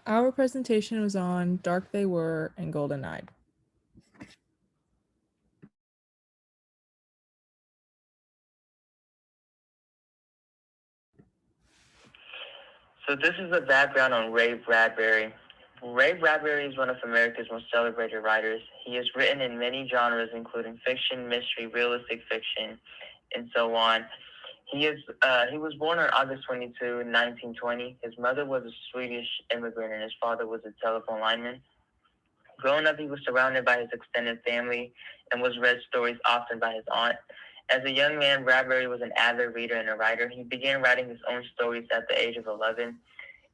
Our presentation was on Dark They Were and Golden Eyed. So this is the background on Ray Bradbury. Ray Bradbury is one of America's most celebrated writers. He has written in many genres, including fiction, mystery, realistic fiction, and so on. He was born on August 22, 1920. His mother was a Swedish immigrant and his father was a telephone lineman. Growing up, he was surrounded by his extended family and was read stories often by his aunt. As a young man, Bradbury was an avid reader and a writer. He began writing his own stories at the age of 11.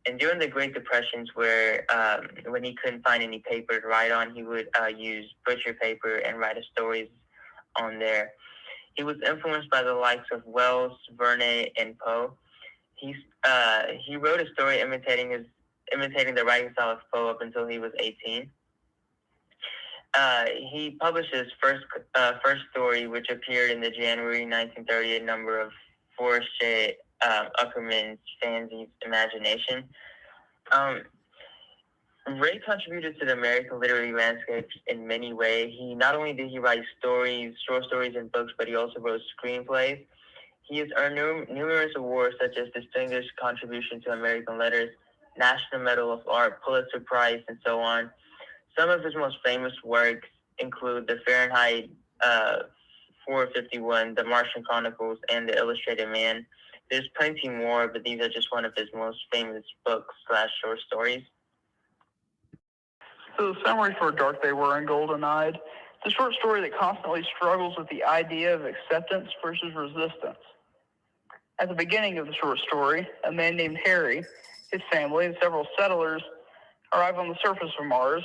And during the Great Depressions, when he couldn't find any paper to write on, he would use butcher paper and write his stories on there. He was influenced by the likes of Wells, Verne, and Poe. He wrote a story imitating the writing style of Poe up until he was 18. He published his first story, which appeared in the January 1938 number of Forrest J. Ackerman's Fancy's Imagination. Ray contributed to the American literary landscape in many ways. Not only did he write short stories, and books, but he also wrote screenplays. He has earned numerous awards, such as Distinguished Contribution to American Letters, National Medal of Art, Pulitzer Prize, and so on. Some of his most famous works include the Fahrenheit 451, The Martian Chronicles, and The Illustrated Man. There's plenty more, but these are just one of his most famous books/short stories. So the summary for Dark They Were and Golden Eyed. It's a short story that constantly struggles with the idea of acceptance versus resistance. At the beginning of the short story, a man named Harry, his family, and several settlers arrive on the surface of Mars,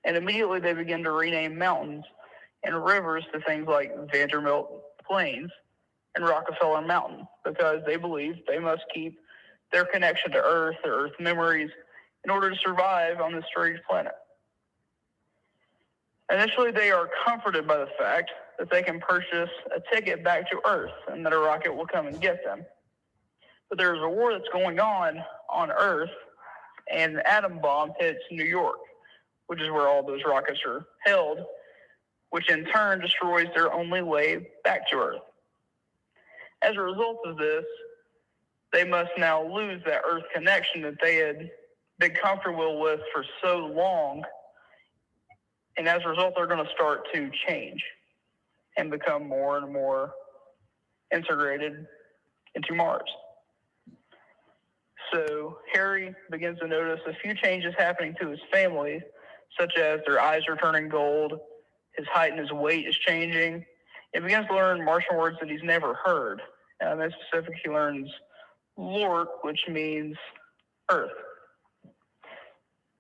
and immediately they begin to rename mountains and rivers to things like Vanderbilt Plains and Rockefeller Mountain, because they believe they must keep their connection to Earth, their Earth memories, in order to survive on this strange planet. Initially, they are comforted by the fact that they can purchase a ticket back to Earth and that a rocket will come and get them. But there's a war that's going on Earth, and an atom bomb hits New York, which is where all those rockets are held, which in turn destroys their only way back to Earth. As a result of this, they must now lose that Earth connection that they had been comfortable with for so long. And as a result, they're going to start to change and become more and more integrated into Mars. So Harry begins to notice a few changes happening to his family, such as their eyes are turning gold, his height and his weight is changing. He begins to learn Martian words that he's never heard. In specific, he learns Lort, which means Earth.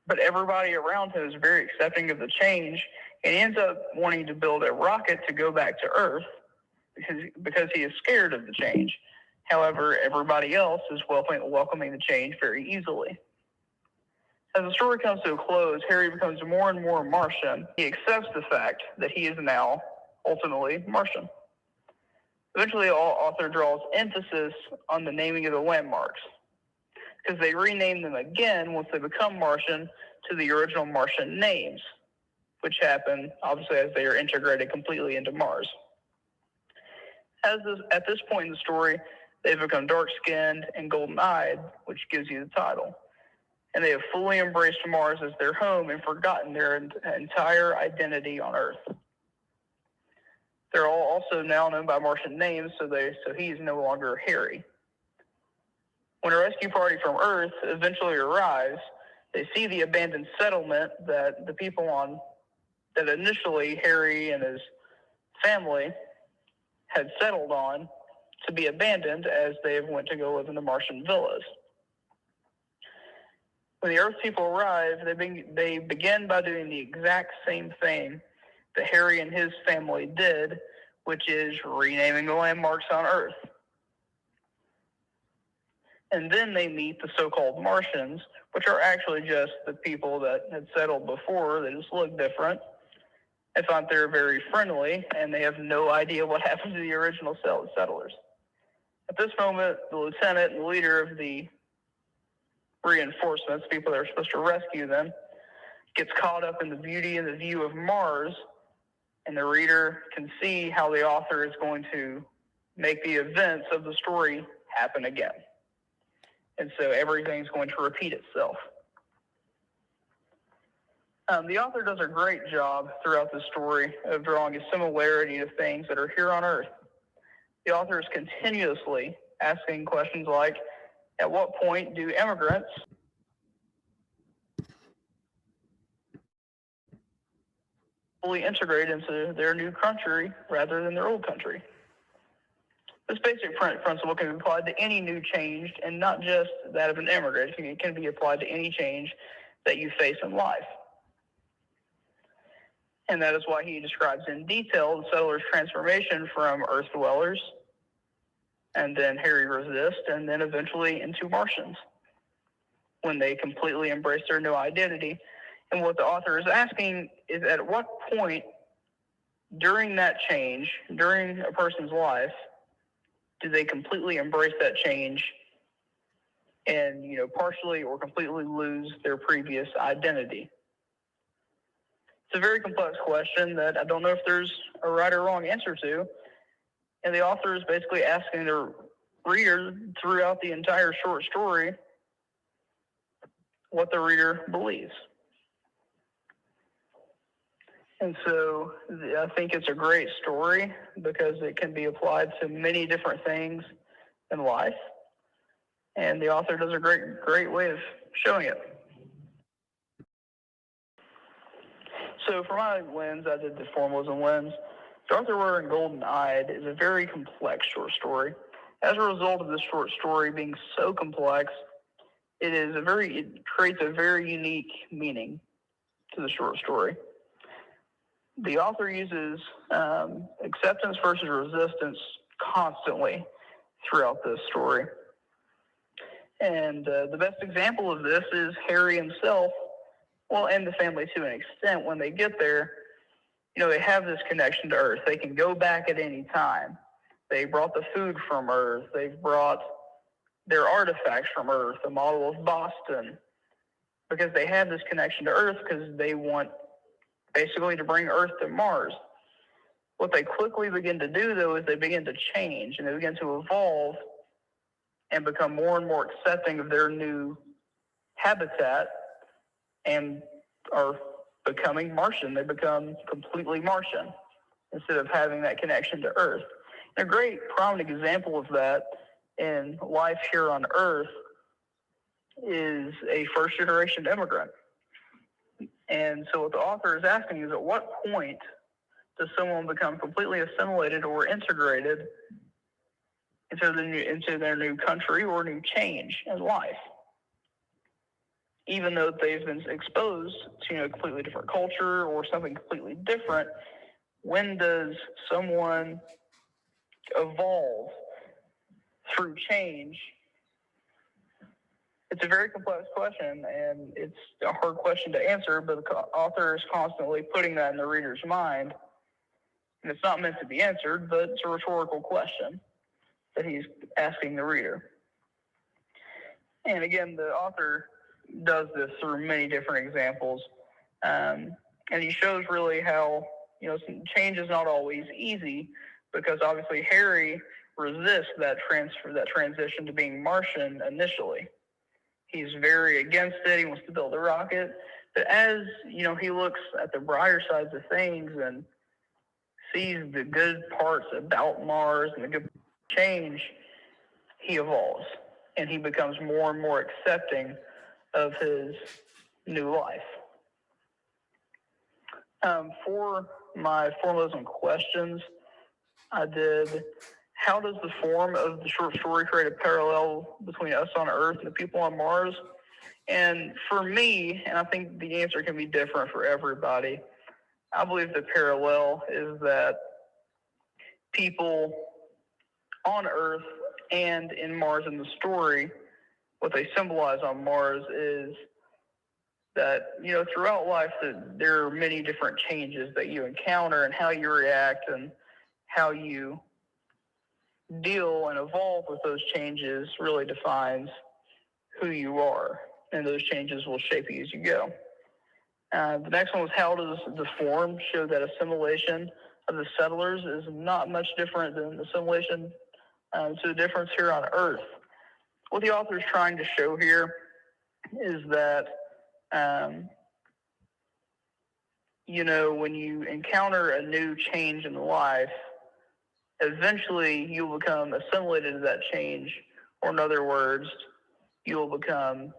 But everybody around him is very accepting of the change, and he ends up wanting to build a rocket to go back to Earth because he is scared of the change. However, everybody else is welcoming the change very easily. As the story comes to a close, Harry becomes more and more Martian. He accepts the fact that he is now ultimately Martian. Eventually, all author draws emphasis on the naming of the landmarks, because they rename them again once they become Martian to the original Martian names, which happen, obviously, as they are integrated completely into Mars. At this point in the story, they've become dark-skinned and golden-eyed, which gives you the title. And they have fully embraced Mars as their home and forgotten their entire identity on Earth. They're all also now known by Martian names, so he is no longer Harry. When a rescue party from Earth eventually arrives, they see the abandoned settlement that the people that initially Harry and his family had settled on to be abandoned, as they went to go live in the Martian villas. When the Earth people arrive, they begin by doing the exact same thing that Harry and his family did, which is renaming the landmarks on Earth. And then they meet the so-called Martians, which are actually just the people that had settled before. They just look different. They find they're very friendly, and they have no idea what happened to the original settlers. At this moment, the lieutenant and the leader of the reinforcements, people that are supposed to rescue them, gets caught up in the beauty and the view of Mars, and the reader can see how the author is going to make the events of the story happen again. And so everything's going to repeat itself. The author does a great job throughout the story of drawing a similarity to things that are here on Earth. The author is continuously asking questions like, at what point do immigrants fully integrate into their new country rather than their old country? This basic principle can be applied to any new change, and not just that of an immigrant. It can be applied to any change that you face in life. And that is why he describes in detail the settlers' transformation from Earth dwellers, and then Harry resist, and then eventually into Martians, when they completely embrace their new identity. And what the author is asking is, at what point during that change, during a person's life, do they completely embrace that change and, partially or completely lose their previous identity? It's a very complex question that I don't know if there's a right or wrong answer to. And the author is basically asking the reader throughout the entire short story what the reader believes. And so I think it's a great story because it can be applied to many different things in life. And the author does a great way of showing it. So for my lens, I did the formalism lens. Arthur Were and Golden Eyed is a very complex short story. As a result of this short story being so complex, it creates a very unique meaning to the short story. The author uses acceptance versus resistance constantly throughout this story. And the best example of this is Harry himself, and the family to an extent. When they get there, they have this connection to Earth. They can go back at any time. They brought the food from Earth. They've brought their artifacts from Earth, the model of Boston, because they have this connection to Earth because they want basically to bring Earth to Mars. What they quickly begin to do, though, is they begin to change and they begin to evolve and become more and more accepting of their new habitat and are becoming Martian. They become completely Martian instead of having that connection to Earth. And a great prominent example of that in life here on Earth is a first-generation immigrant. And so what the author is asking is, at what point does someone become completely assimilated or integrated into their new country or new change in life? Even though they've been exposed to a completely different culture or something completely different, when does someone evolve through change? It's a very complex question, and it's a hard question to answer, but the author is constantly putting that in the reader's mind. And it's not meant to be answered, but it's a rhetorical question that he's asking the reader. And again, the author does this through many different examples. And he shows really how, change is not always easy, because obviously Harry resists that transition to being Martian initially. He's very against it. He wants to build a rocket. But as, he looks at the brighter sides of things and sees the good parts about Mars and the good change, he evolves and he becomes more and more accepting of his new life. For my formalism questions, I did, how does the form of the short story create a parallel between us on Earth and the people on Mars? And for me, and I think the answer can be different for everybody, I believe the parallel is that people on Earth and in Mars in the story, what they symbolize on Mars is that, throughout life, that there are many different changes that you encounter, and how you react and how you deal and evolve with those changes really defines who you are. and those changes will shape you as you go. The next one was how does the form show that assimilation of the settlers is not much different than assimilation to the difference here on Earth. What the author is trying to show here is that, when you encounter a new change in life, eventually you will become assimilated to that change, or in other words, you will become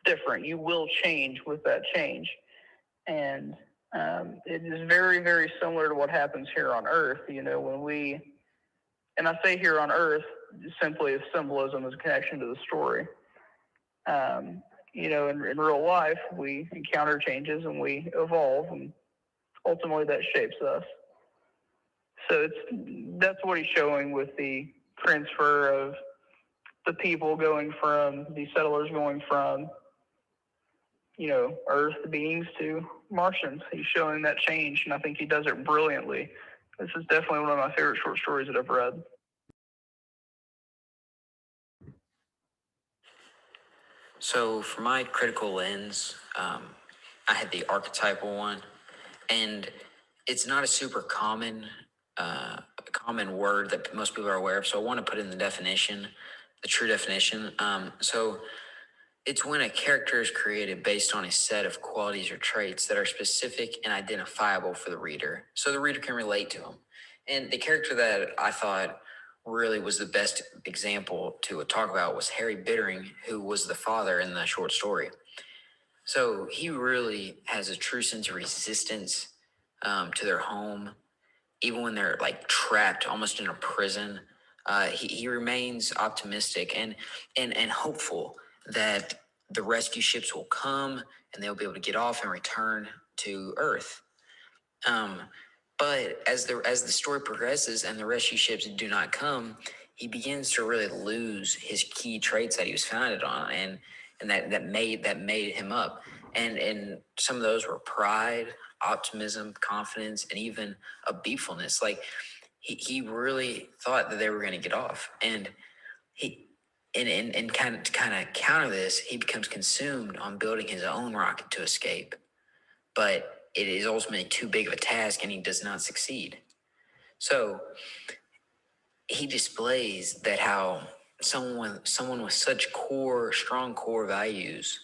different. You will change with that change. And it is very, very similar to what happens here on Earth. When we, and I say here on Earth simply as symbolism, as a connection to the story. In real life, we encounter changes and we evolve, and ultimately that shapes us. So that's what he's showing with the transfer of the people the settlers going from, Earth beings to Martians. He's showing that change, and I think he does it brilliantly. This is definitely one of my favorite short stories that I've read. So for my critical lens, I had the archetypal one, and it's not a super common word that most people are aware of. So I want to put in the definition, the true definition. So it's when a character is created based on a set of qualities or traits that are specific and identifiable for the reader, so the reader can relate to them. And the character that I thought really was the best example to talk about was Harry Bittering, who was the father in the short story. So he really has a true sense of resistance to their home, even when they're like trapped almost in a prison. He remains optimistic and hopeful that the rescue ships will come and they'll be able to get off and return to Earth. But as the story progresses and the rescue ships do not come, he begins to really lose his key traits that he was founded on, and that made him up. And some of those were pride, optimism, confidence, and even a beefulness. Like he really thought that they were going to get off, and kind of counter this, he becomes consumed on building his own rocket to escape. But it is ultimately too big of a task, and he does not succeed. So he displays that how someone with such strong core values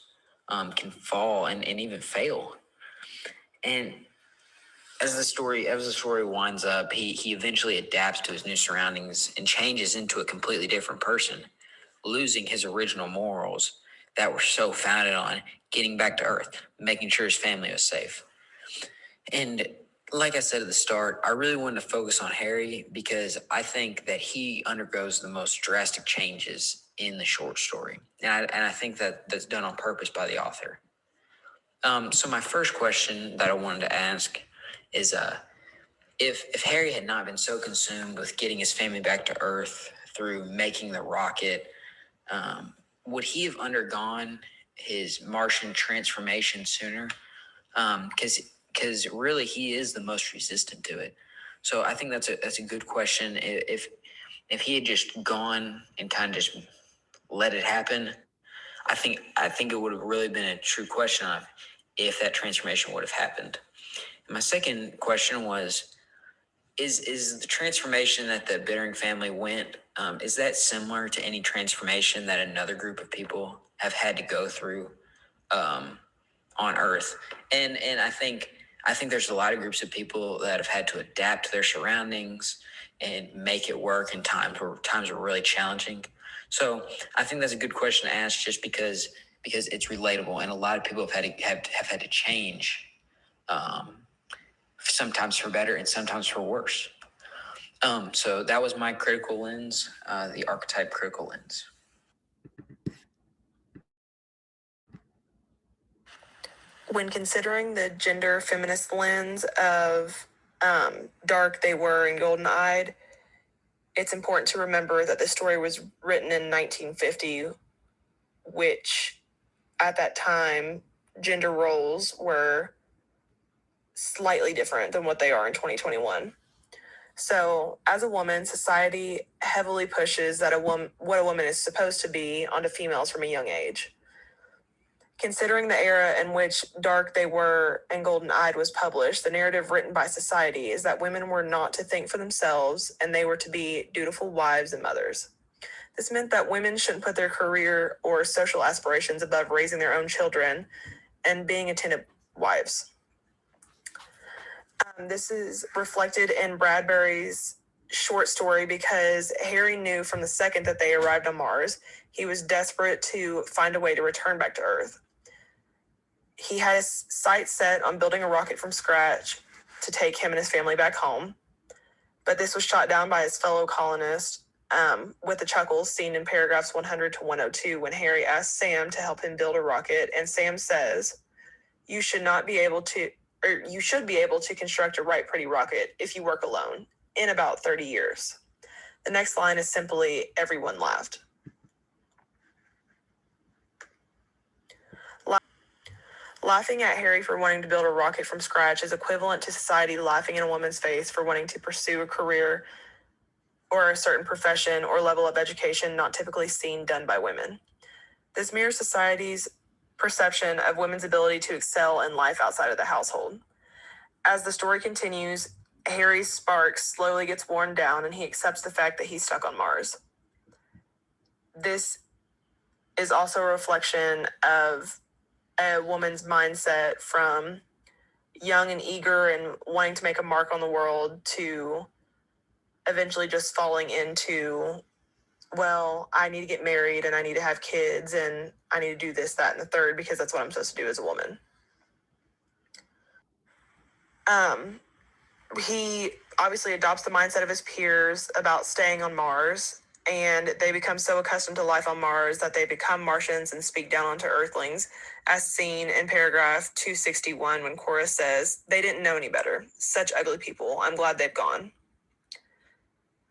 can fall and even fail. And as the story winds up, he eventually adapts to his new surroundings and changes into a completely different person, losing his original morals that were so founded on getting back to Earth, making sure his family was safe. And like I said at the start, I really wanted to focus on Harry because I think that he undergoes the most drastic changes in the short story. And I think that that's done on purpose by the author. So my first question that I wanted to ask is, if Harry had not been so consumed with getting his family back to Earth through making the rocket, would he have undergone his Martian transformation sooner? Because really he is the most resistant to it. So I think that's a good question. If he had just gone and kind of just let it happen, I think it would have really been a true question of if that transformation would have happened. And my second question was, is the transformation that the Bittering family went, is that similar to any transformation that another group of people have had to go through on Earth? And I think there's a lot of groups of people that have had to adapt to their surroundings and make it work in times were really challenging. So I think that's a good question to ask, just because it's relatable, and a lot of people have had to change, sometimes for better and sometimes for worse. So that was my critical lens, the archetype critical lens. When considering the gender feminist lens of Dark They Were and Golden Eyed, it's important to remember that the story was written in 1950, which at that time, gender roles were slightly different than what they are in 2021. So as a woman, society heavily pushes that what a woman is supposed to be onto females from a young age. Considering the era in which Dark They Were and Golden Eyed was published, the narrative written by society is that women were not to think for themselves and they were to be dutiful wives and mothers. This meant that women shouldn't put their career or social aspirations above raising their own children and being attentive wives. This is reflected in Bradbury's short story because Harry knew from the second that they arrived on Mars, he was desperate to find a way to return back to Earth. He had his sights set on building a rocket from scratch to take him and his family back home, but this was shot down by his fellow colonists with the chuckles seen in paragraphs 100 to 102 when Harry asked Sam to help him build a rocket, and Sam says, you should be able to construct a right pretty rocket if you work alone in about 30 years. The next line is simply, everyone laughed. Laughing at Harry for wanting to build a rocket from scratch is equivalent to society laughing in a woman's face for wanting to pursue a career or a certain profession or level of education not typically seen done by women. This mirrors society's perception of women's ability to excel in life outside of the household. As the story continues, Harry's spark slowly gets worn down and he accepts the fact that he's stuck on Mars. This is also a reflection of a woman's mindset from young and eager and wanting to make a mark on the world to eventually just falling into, well, I need to get married and I need to have kids and I need to do this, that, and the third because that's what I'm supposed to do as a woman. He obviously adopts the mindset of his peers about staying on Mars, and they become so accustomed to life on Mars that they become Martians and speak down onto Earthlings, as seen in paragraph 261 when Cora says, they didn't know any better. Such ugly people. I'm glad they've gone.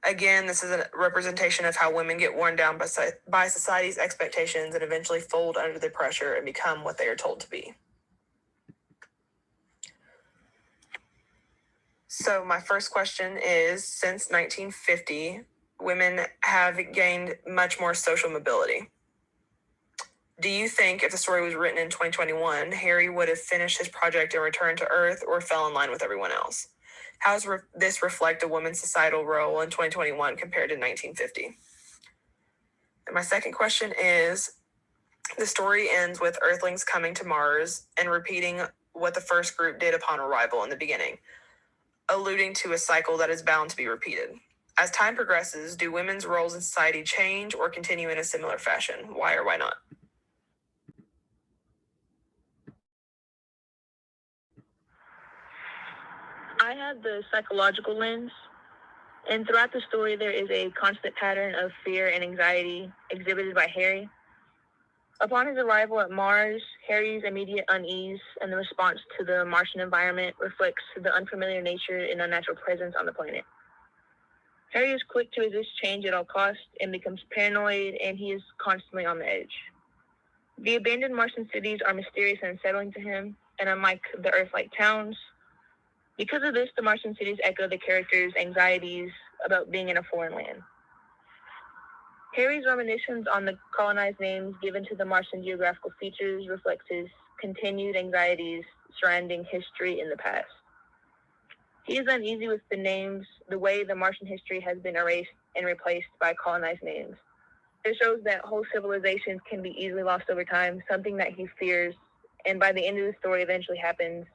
Again, this is a representation of how women get worn down by society's expectations and eventually fold under the pressure and become what they are told to be. So my first question is, since 1950, women have gained much more social mobility. Do you think if the story was written in 2021, Harry would have finished his project and returned to Earth or fell in line with everyone else? How does this reflect a woman's societal role in 2021 compared to 1950? And my second question is, the story ends with Earthlings coming to Mars and repeating what the first group did upon arrival in the beginning, alluding to a cycle that is bound to be repeated. As time progresses, do women's roles in society change or continue in a similar fashion? Why or why not? I had the psychological lens, and throughout the story, there is a constant pattern of fear and anxiety exhibited by Harry. Upon his arrival at Mars, Harry's immediate unease and the response to the Martian environment reflects the unfamiliar nature and unnatural presence on the planet. Harry is quick to resist change at all costs and becomes paranoid, and he is constantly on the edge. The abandoned Martian cities are mysterious and unsettling to him, and unlike the Earth-like towns, because of this, the Martian cities echo the characters' anxieties about being in a foreign land. Harry's reminiscence on the colonized names given to the Martian geographical features reflects his continued anxieties surrounding history in the past. He is uneasy with the names, the way the Martian history has been erased and replaced by colonized names. It shows that whole civilizations can be easily lost over time, something that he fears, and by the end of the story eventually happens.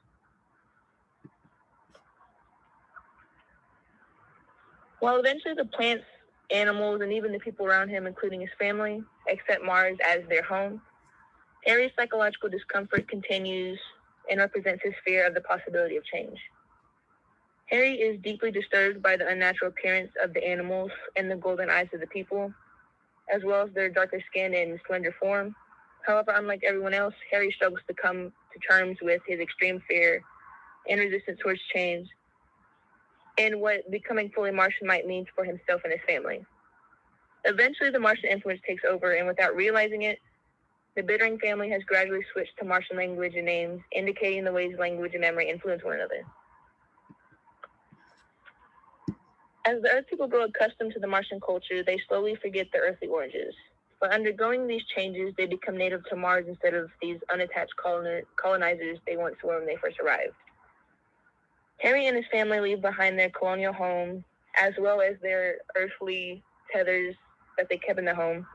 While eventually the plants, animals, and even the people around him, including his family, accept Mars as their home, Harry's psychological discomfort continues and represents his fear of the possibility of change. Harry is deeply disturbed by the unnatural appearance of the animals and the golden eyes of the people, as well as their darker skin and slender form. However, unlike everyone else, Harry struggles to come to terms with his extreme fear and resistance towards change and what becoming fully Martian might mean for himself and his family. Eventually, the Martian influence takes over, and without realizing it, the Bittering family has gradually switched to Martian language and names, indicating the ways language and memory influence one another. As the Earth people grow accustomed to the Martian culture, they slowly forget their earthly origins. But undergoing these changes, they become native to Mars instead of these unattached colonizers they once were when they first arrived. Harry and his family leave behind their colonial home, as well as their earthly tethers that they kept in the home,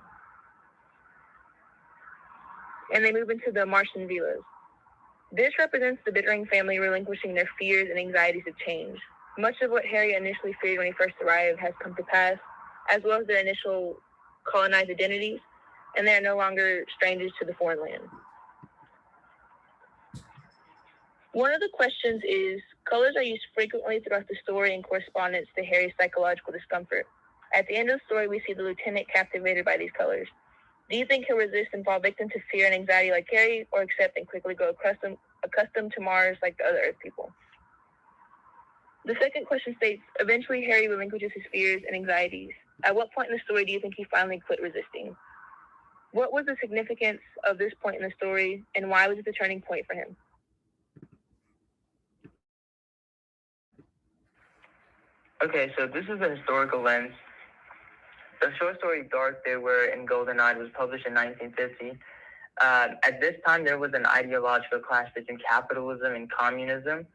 and they move into the Martian villas. This represents the Bittering family relinquishing their fears and anxieties of change. Much of what Harry initially feared when he first arrived has come to pass, as well as their initial colonized identities, and they are no longer strangers to the foreign land. One of the questions is, colors are used frequently throughout the story in correspondence to Harry's psychological discomfort. At the end of the story, we see the lieutenant captivated by these colors. Do you think he'll resist and fall victim to fear and anxiety like Harry, or accept and quickly grow accustomed to Mars like the other Earth people? The second question states, eventually Harry relinquishes his fears and anxieties. At what point in the story do you think he finally quit resisting? What was the significance of this point in the story, and why was it the turning point for him? Okay, so this is a historical lens. The short story Dark They Were and Golden Eyed was published in 1950. At this time, there was an ideological clash between capitalism and communism.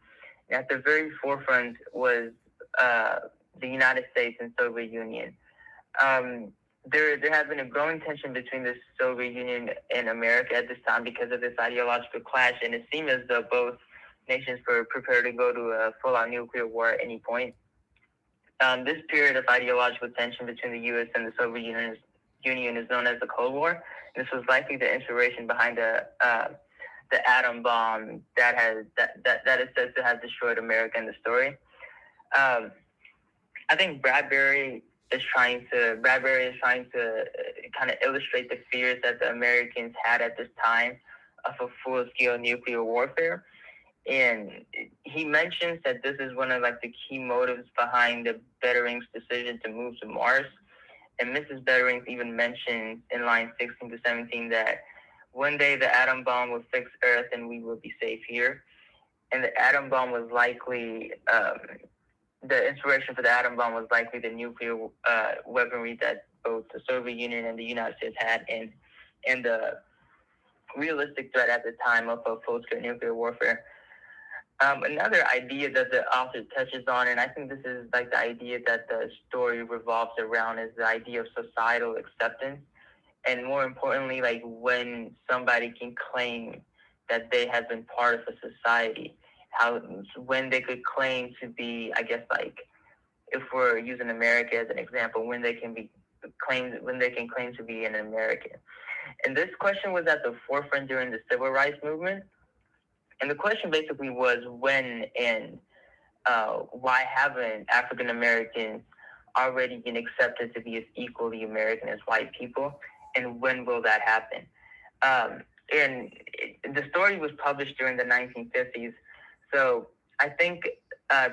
And at the very forefront was the United States and Soviet Union. There had been a growing tension between the Soviet Union and America at this time because of this ideological clash, and it seemed as though both nations were prepared to go to a full-out nuclear war at any point. This period of ideological tension between the U.S. and the Soviet Union is known as the Cold War. This was likely the inspiration behind the atom bomb that is said to have destroyed America in the story. I think Bradbury is trying to kind of illustrate the fears that the Americans had at this time of a full-scale nuclear warfare. And he mentions that this is one of the key motives behind the Bettering's decision to move to Mars. And Mrs. Bettering even mentions in lines 16 to 17 that one day the atom bomb will fix Earth and we will be safe here. And the atom bomb was likely, the inspiration for the atom bomb was likely the nuclear weaponry that both the Soviet Union and the United States had, and the realistic threat at the time of a full-scale nuclear warfare. Another idea that the author touches on, and I think this is the idea that the story revolves around, is the idea of societal acceptance. And more importantly, when somebody can claim that they have been part of a society, when they could claim to be, if we're using America as an example, when they can claim to be an American. And this question was at the forefront during the Civil Rights Movement. And the question basically was when and why haven't African Americans already been accepted to be as equally American as white people, and when will that happen? And the story was published during the 1950s, so I think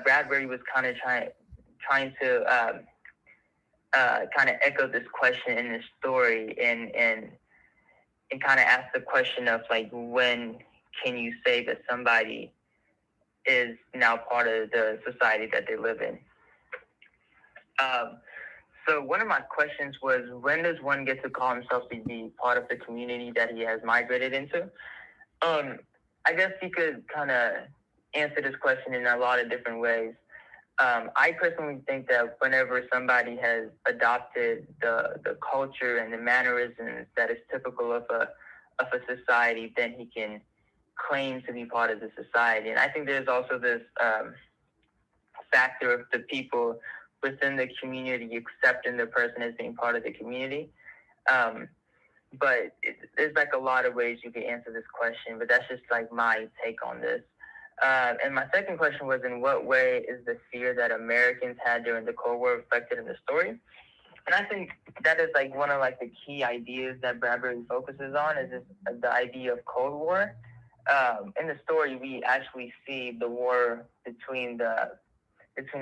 Bradbury was kind of trying to kind of echo this question in his story, and kind of ask the question of when can you say that somebody is now part of the society that they live in? So one of my questions was, when does one get to call himself to be part of the community that he has migrated into? I guess you could kind of answer this question in a lot of different ways. I personally think that whenever somebody has adopted the culture and the mannerisms that is typical of a society, then he can claim to be part of the society. And I think there's also this factor of the people within the community accepting the person as being part of the community. But there's a lot of ways you can answer this question, but that's just my take on this. And my second question was, in what way is the fear that Americans had during the Cold War reflected in the story? And I think that is one of the key ideas that Bradbury focuses on, is the idea of Cold War. In the story, we actually see the war between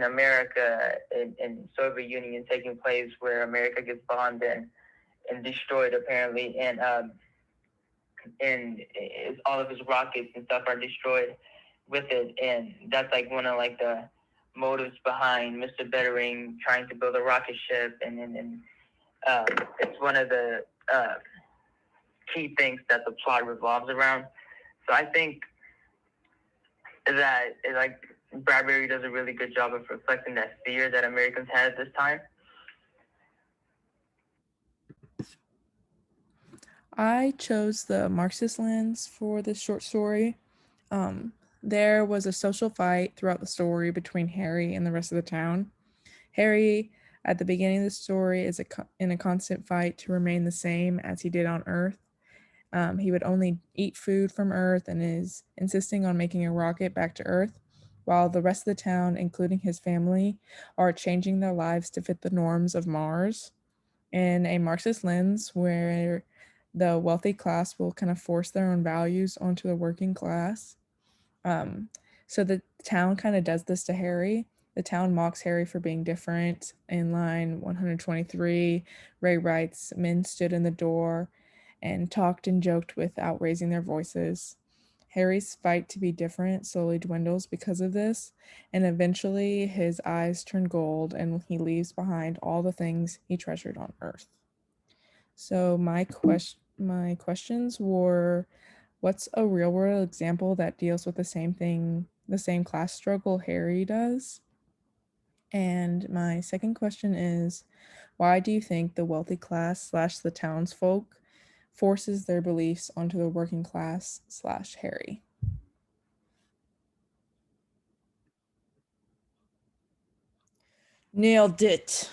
America and Soviet Union taking place, where America gets bombed and destroyed apparently, and all of his rockets and stuff are destroyed with it, and that's one of the motives behind Mr. Bettering trying to build a rocket ship, and it's one of the key things that the plot revolves around. So I think that Bradbury does a really good job of reflecting that fear that Americans had at this time. I chose the Marxist lens for this short story. There was a social fight throughout the story between Harry and the rest of the town. Harry, at the beginning of the story, is in a constant fight to remain the same as he did on Earth. He would only eat food from Earth and is insisting on making a rocket back to Earth, while the rest of the town, including his family, are changing their lives to fit the norms of Mars. In a Marxist lens, where the wealthy class will kind of force their own values onto the working class. So the town kind of does this to Harry. The town mocks Harry for being different. In line 123, Ray writes, "Men stood in the door and talked and joked without raising their voices." Harry's fight to be different slowly dwindles because of this, and eventually his eyes turn gold and he leaves behind all the things he treasured on Earth. So my questions were, what's a real world example that deals with the same thing, the same class struggle Harry does? And my second question is, why do you think the wealthy class / the townsfolk forces their beliefs onto the working class / Harry? Nailed it.